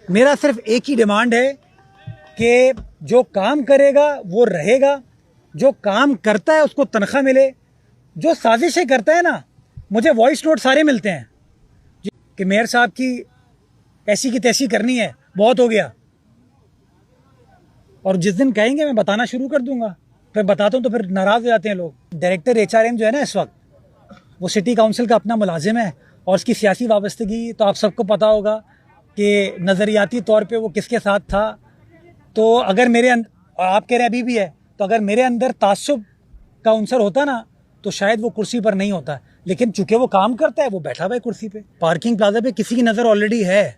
मेरा सिर्फ एक ही डिमांड है कि जो काम करेगा वो रहेगा, जो काम करता है उसको तनख्वाह मिले, जो साजिशें करता है ना, मुझे वॉइस नोट सारे मिलते हैं कि मेयर साहब की ऐसी की तैसी करनी है, बहुत हो गया। और जिस दिन कहेंगे मैं बताना शुरू कर दूंगा, फिर बताता हूँ तो फिर नाराज़ हो जाते हैं लोग। डायरेक्टर HRM जो है ना इस वक्त, वो सिटी काउंसिल का अपना मुलाजिम है और उसकी सियासी वाबस्तगी तो आप सबको पता होगा कि नज़रियाती तौर पे वो किसके साथ था। तो अगर मेरे आप कह रहे अभी भी है, तो अगर मेरे अंदर तासुब का अंसर होता ना तो शायद वो कुर्सी पर नहीं होता, लेकिन चूंकि वो काम करता है, वो बैठा हुआ है कुर्सी पे। पार्किंग प्लाजा पे किसी की नज़र ऑलरेडी है,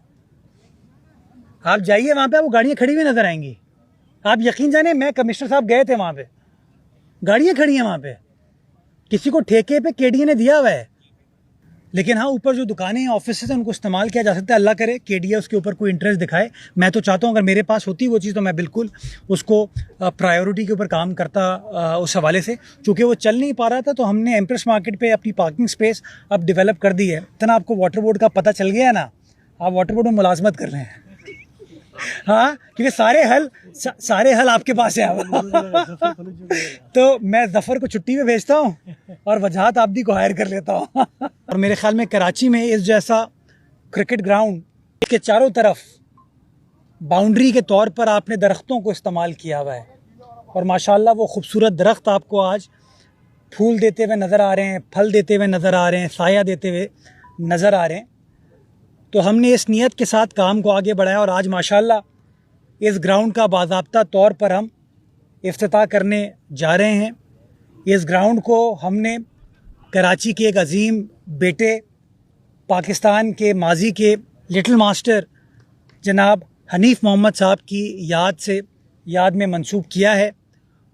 आप जाइए वहाँ पे, वो गाड़ियाँ खड़ी हुई नज़र आएंगी। आप यकीन जाने, मैं कमिश्नर साहब गए थे वहाँ पे, गाड़ियाँ खड़ी हैं वहाँ पे, किसी को ठेके पे KDA ने दिया हुआ है। लेकिन हाँ, ऊपर जो दुकानें हैं, ऑफिस हैं, उनको इस्तेमाल किया जा सकता है। अल्लाह करे KDA उसके ऊपर कोई इंटरेस्ट दिखाए। मैं तो चाहता हूँ अगर मेरे पास होती वो चीज़ तो मैं बिल्कुल उसको प्रायोरिटी के ऊपर काम करता उस हवाले से। चूँकि वो चल नहीं पा रहा था तो हमने एम्प्रेस मार्केट पे अपनी पार्किंग स्पेस अब डेवलप कर दी है। इतना आपको वाटर बोर्ड का पता चल गया है ना, आप वाटर बोर्ड में मुलाजमत कर रहे हैं। हाँ, क्योंकि सारे हल आपके पास है। तो मैं जफर को छुट्टी पे भेजता हूँ और वजहात आबदी को हायर कर लेता हूँ। और मेरे ख्याल में कराची में इस जैसा क्रिकेट ग्राउंड के चारों तरफ बाउंड्री के तौर पर आपने दरख्तों को इस्तेमाल किया हुआ है, और माशाल्लाह वो खूबसूरत दरख्त आपको आज फूल देते हुए नज़र आ रहे हैं, फल देते हुए नज़र आ रहे हैं, साया देते हुए नज़र आ रहे हैं। तो हमने इस नीयत के साथ काम को आगे बढ़ाया और आज माशाल्लाह इस ग्राउंड का बाज़ाब्ता तौर पर हम इफ्तिताह करने जा रहे हैं। इस ग्राउंड को हमने कराची के एक अजीम बेटे, पाकिस्तान के माजी के लिटिल मास्टर जनाब हनीफ मोहम्मद साहब की याद में मंसूब किया है,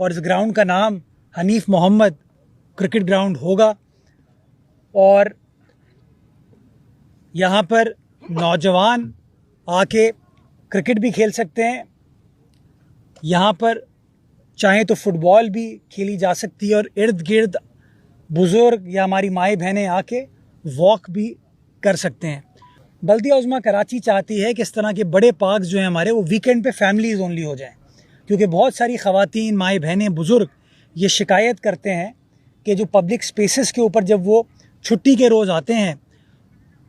और इस ग्राउंड का नाम हनीफ मोहम्मद क्रिकेट ग्राउंड होगा। और यहाँ पर नौजवान आके क्रिकेट भी खेल सकते हैं, यहाँ पर चाहें तो फुटबॉल भी खेली जा सकती है, और इर्द गिर्द बुज़ुर्ग या हमारी माएँ बहनें आके वॉक भी कर सकते हैं। बल्दिया उज़्मा कराची चाहती है कि इस तरह के बड़े पार्क जो हैं हमारे, वो वीकेंड पे फैमिलीज़ ओनली हो जाएं, क्योंकि बहुत सारी ख़वातीन, माएँ बहनें, बुज़ुर्ग ये शिकायत करते हैं कि जो पब्लिक स्पेसेस के ऊपर जब वो छुट्टी के रोज़ आते हैं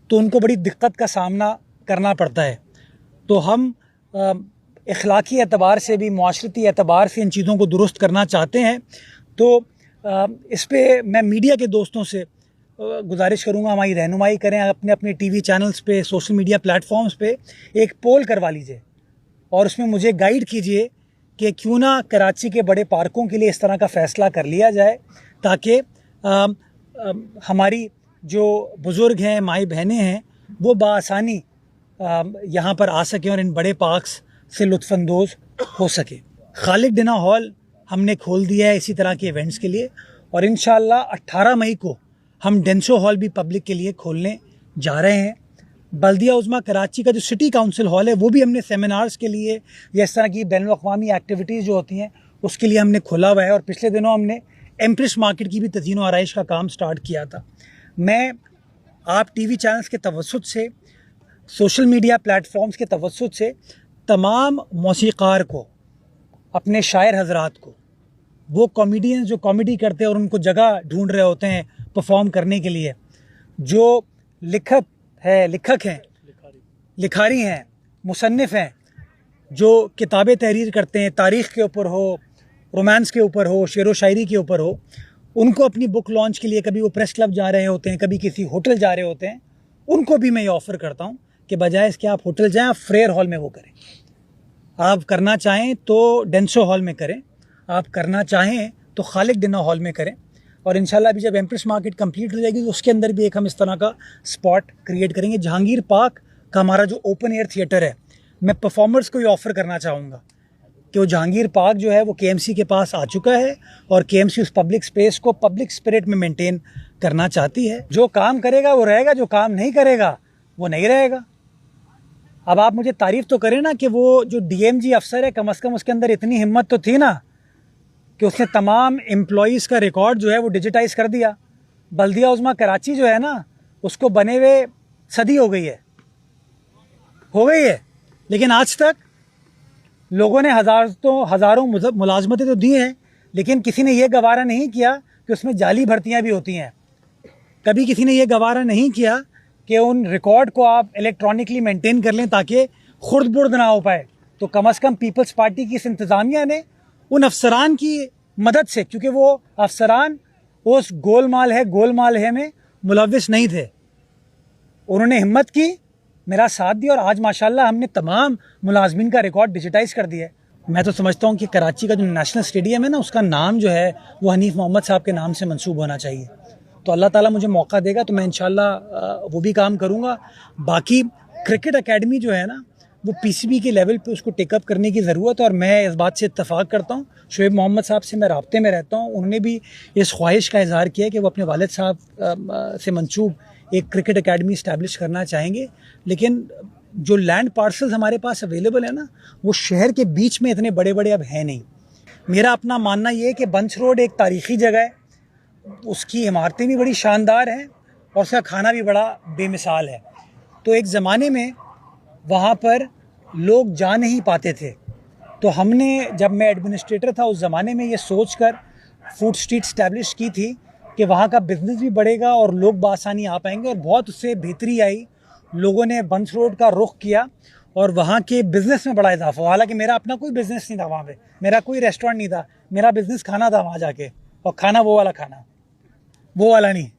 तो उनको बड़ी दिक्कत का सामना करना पड़ता है। तो हम इखलाकी एतबार से भी, मुआशरती एतबार से इन चीज़ों को दुरुस्त करना चाहते हैं। तो इस पे मैं मीडिया के दोस्तों से गुजारिश करूँगा, हमारी रहनुमाई करें, अपने अपने TV चैनल्स पे, सोशल मीडिया प्लेटफॉर्म्स पे एक पोल करवा लीजिए और उसमें मुझे गाइड कीजिए कि क्यों ना कराची के बड़े पार्कों के लिए इस तरह का फ़ैसला कर लिया जाए, ताकि हमारी जो बुज़ुर्ग हैं, माई बहनें हैं, वो बाआसानी यहाँ पर आ सकें और इन बड़े पार्क्स से लुत्फ़अंदोज़ हो सके। खालिद डिनर हॉल हमने खोल दिया है इसी तरह के इवेंट्स के लिए, और इंशाअल्लाह 18 मई को हम डेंसो हॉल भी पब्लिक के लिए खोलने जा रहे हैं। बल्दिया उज़्मा कराची का जो सिटी काउंसिल हॉल है, वो भी हमने सेमिनार्स के लिए या इस तरह की बैनुल-अक़वामी एक्टिविटीज़ जो होती हैं उसके लिए हमने खोला हुआ है। और पिछले दिनों हमने एम्प्रेस मार्केट की भी तज़ीन व आराइश का काम स्टार्ट किया था। मैं आप TV चैनल्स के तवस्सुत से, सोशल मीडिया प्लेटफॉर्म्स के तवस्सुत से तमाम मौसीक़ार को, अपने शायर हज़रात को, वो कॉमेडियंस जो कॉमेडी करते हैं और उनको जगह ढूंढ रहे होते हैं परफॉर्म करने के लिए, जो लिखक हैं, लिखारी हैं, मुसन्निफ़ हैं, जो किताबें तहरीर करते हैं, तारीख़ के ऊपर हो, रोमांस के ऊपर हो, शेर व शायरी के ऊपर हो, उनको अपनी बुक लॉन्च के लिए कभी वो प्रेस क्लब जा रहे होते हैं, कभी किसी होटल जा रहे होते हैं, उनको भी मैं ये ऑफ़र करता हूँ कि बजाय इसके आप होटल जाएं, आप फ्रेयर हॉल में वो करें। आप करना चाहें तो डेंसो हॉल में करें, आप करना चाहें तो खालिद डिनर हॉल में करें। और इंशाल्लाह अभी जब एम्प्रेस मार्केट कंप्लीट हो जाएगी तो उसके अंदर भी एक हम इस तरह का स्पॉट क्रिएट करेंगे। जहांगीर पार्क का हमारा जो ओपन एयर थिएटर है, मैं परफॉर्मर्स को ये ऑफ़र करना चाहूँगा कि वो जहांगीर पार्क जो है वो KMC के पास आ चुका है, और KMC उस पब्लिक स्पेस को पब्लिक स्पिरिट में मेंटेन करना चाहती है। जो काम करेगा वो रहेगा, जो काम नहीं करेगा वो नहीं रहेगा। अब आप मुझे तारीफ़ तो करें ना कि वो जो DMG अफसर है, कम अज़ कम उसके अंदर इतनी हिम्मत तो थी ना कि उसने तमाम एम्प्लॉइज़ का रिकॉर्ड जो है वो डिजिटाइज़ कर दिया। बल्दिया उज़्मा कराची जो है ना, उसको बने हुए सदी हो गई है, लेकिन आज तक लोगों ने हज़ारों मुलाजमतें तो दी हैं, लेकिन किसी ने ये गवारा नहीं किया कि उसमें जाली भर्तियां भी होती हैं। कभी किसी ने ये गवारा नहीं किया कि उन रिकॉर्ड को आप इलेक्ट्रॉनिकली मेंटेन कर लें ताकि खुर्द बुर्द ना हो पाए। तो कम अज़ कम पीपल्स पार्टी की इस इंतज़ामिया ने उन अफसरान की मदद से, क्योंकि वो अफसरान उस गोलमाल है में मुलविस नहीं थे, उन्होंने हिम्मत की, मेरा साथ दिया और आज माशाल्लाह हमने तमाम मुलाजमीन का रिकॉर्ड डिजिटाइज़ कर दिया है। मैं तो समझता हूँ कि कराची का जो नेशनल स्टेडियम है ना, उसका नाम जो है वो हनीफ मोहम्मद साहब के नाम से मंसूब होना चाहिए। तो अल्लाह ताला मुझे मौका देगा तो मैं इंशाल्लाह वो भी काम करूँगा। बाकी क्रिकेट एकेडमी जो है ना, वो पीसीबी के लेवल पे उसको टेकअप करने की ज़रूरत है और मैं इस बात से इत्तफ़ाक़ करता हूँ। शुएब मोहम्मद साहब से मैं राब्ते में रहता हूँ, उन्होंने भी इस ख्वाहिश का इज़हार किया कि वो अपने वालिद साहब से मंसूब एक क्रिकेट एकेडमी इस्टेब्लिश करना चाहेंगे। लेकिन जो लैंड पार्सल्स हमारे पास अवेलेबल है ना, वो शहर के बीच में इतने बड़े बड़े अब हैं नहीं। मेरा अपना मानना ये है कि बंच रोड एक तारीख़ी जगह है, उसकी इमारतें भी बड़ी शानदार हैं और उसका खाना भी बड़ा बेमिसाल है। तो एक ज़माने में वहाँ पर लोग जा नहीं पाते थे, तो हमने, जब मैं एडमिनिस्ट्रेटर था उस ज़माने में, ये सोच कर फूड स्ट्रीट इस्टेब्लिश की थी कि वहाँ का बिज़नेस भी बढ़ेगा और लोग बआसानी आ पाएंगे, और बहुत उससे बेहतरी आई। लोगों ने बंच रोड का रुख किया और वहाँ के बिज़नेस में बड़ा इजाफा हुआ। हालांकि मेरा अपना कोई बिज़नेस नहीं था वहाँ पे, मेरा कोई रेस्टोरेंट नहीं था, मेरा बिज़नेस खाना था वहाँ जाके, और खाना वो वाला नहीं।